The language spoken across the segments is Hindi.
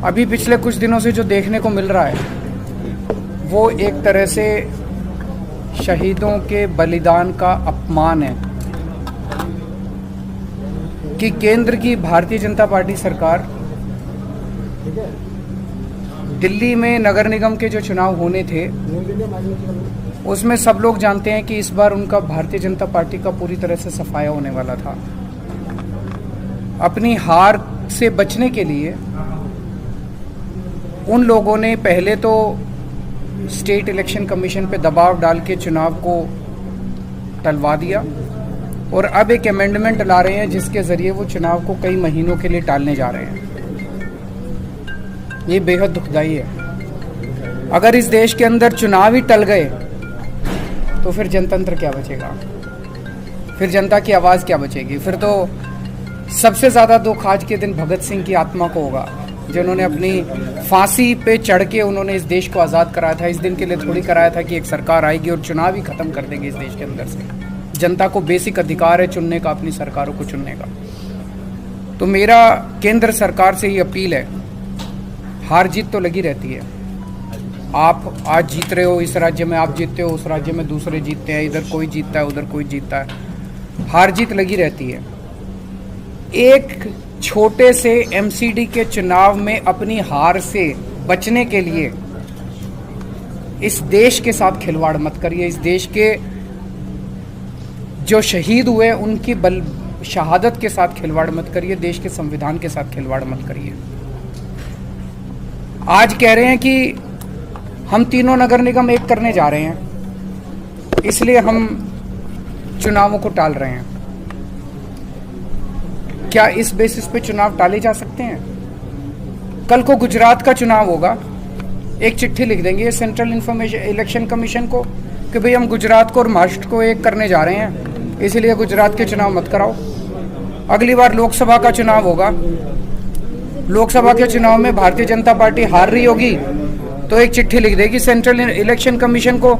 अभी पिछले कुछ दिनों से जो देखने को मिल रहा है वो एक तरह से शहीदों के बलिदान का अपमान है कि केंद्र की भारतीय जनता पार्टी सरकार दिल्ली में नगर निगम के जो चुनाव होने थे उसमें सब लोग जानते हैं कि इस बार उनका भारतीय जनता पार्टी का पूरी तरह से सफाया होने वाला था। अपनी हार से बचने के लिए उन लोगों ने पहले तो स्टेट इलेक्शन कमीशन पे दबाव डाल के चुनाव को टलवा दिया और अब एक अमेंडमेंट ला रहे हैं जिसके ज़रिए वो चुनाव को कई महीनों के लिए टालने जा रहे हैं। ये बेहद दुखदाई है। अगर इस देश के अंदर चुनाव ही टल गए तो फिर जनतंत्र क्या बचेगा, फिर जनता की आवाज़ क्या बचेगी। फिर तो सबसे ज़्यादा दुख आज के दिन भगत सिंह की आत्मा को होगा जिन्होंने अपनी फांसी पे चढ़ के उन्होंने इस देश को आज़ाद कराया था। इस दिन के लिए थोड़ी कराया था कि एक सरकार आएगी और चुनाव ही ख़त्म कर देगी इस देश के अंदर से। जनता को बेसिक अधिकार है चुनने का, अपनी सरकारों को चुनने का। तो मेरा केंद्र सरकार से ही अपील है, हार जीत तो लगी रहती है। आप आज जीत रहे हो, इस राज्य में आप जीतते हो, उस राज्य में दूसरे जीतते हैं, इधर कोई जीतता है, उधर कोई जीतता है। हार जीत लगी रहती है। एक छोटे से एमसीडी के चुनाव में अपनी हार से बचने के लिए इस देश के साथ खिलवाड़ मत करिए। इस देश के जो शहीद हुए उनकी शहादत के साथ खिलवाड़ मत करिए। देश के संविधान के साथ खिलवाड़ मत करिए। आज कह रहे हैं कि हम तीनों नगर निगम एक करने जा रहे हैं, इसलिए हम चुनावों को टाल रहे हैं। क्या इस बेसिस पे चुनाव टाले जा सकते हैं? कल को गुजरात का चुनाव होगा, एक चिट्ठी लिख देंगे सेंट्रल इलेक्शन कमीशन को कि भाई हम गुजरात को और महाराष्ट्र को एक करने जा रहे हैं, इसलिए गुजरात के चुनाव मत कराओ। अगली बार लोकसभा का चुनाव होगा, लोकसभा के चुनाव में भारतीय जनता पार्टी हार रही होगी तो एक चिट्ठी लिख देगी सेंट्रल इलेक्शन कमीशन को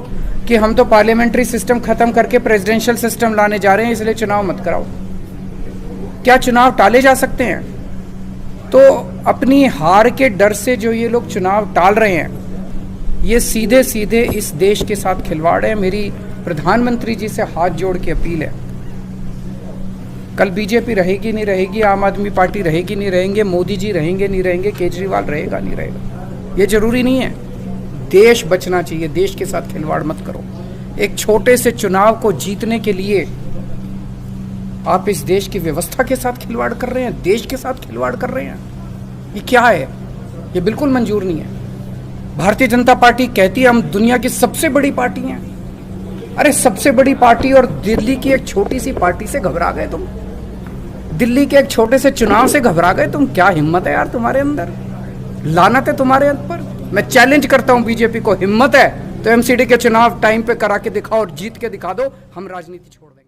कि हम तो पार्लियामेंट्री सिस्टम खत्म करके प्रेसिडेंशियल सिस्टम लाने जा रहे हैं, इसलिए चुनाव मत कराओ। क्या चुनाव टाले जा सकते हैं? तो अपनी हार के डर से जो ये लोग चुनाव टाल रहे हैं, ये सीधे सीधे इस देश के साथ खिलवाड़ है। मेरी प्रधानमंत्री जी से हाथ जोड़ के अपील है, कल बीजेपी रहेगी नहीं रहेगी, आम आदमी पार्टी रहेगी नहीं रहेंगे, मोदी जी रहेंगे नहीं रहेंगे, केजरीवाल रहेगा नहीं रहेगा, ये जरूरी नहीं है। देश बचना चाहिए, देश के साथ खिलवाड़ मत करो। एक छोटे से चुनाव को जीतने के लिए आप इस देश की व्यवस्था के साथ खिलवाड़ कर रहे हैं, देश के साथ खिलवाड़ कर रहे हैं। ये क्या है? ये बिल्कुल मंजूर नहीं है। भारतीय जनता पार्टी कहती है हम दुनिया की सबसे बड़ी पार्टी हैं। अरे सबसे बड़ी पार्टी और दिल्ली की एक छोटी सी पार्टी से घबरा गए तुम? दिल्ली के एक छोटे से चुनाव से घबरा गए तुम? क्या हिम्मत है यार तुम्हारे अंदर, लानत है तुम्हारे अंदर। मैं चैलेंज करता हूं बीजेपी को, हिम्मत है तो एमसीडी के चुनाव टाइम पे करा के दिखाओ और जीत के दिखा दो, हम राजनीति छोड़ देंगे।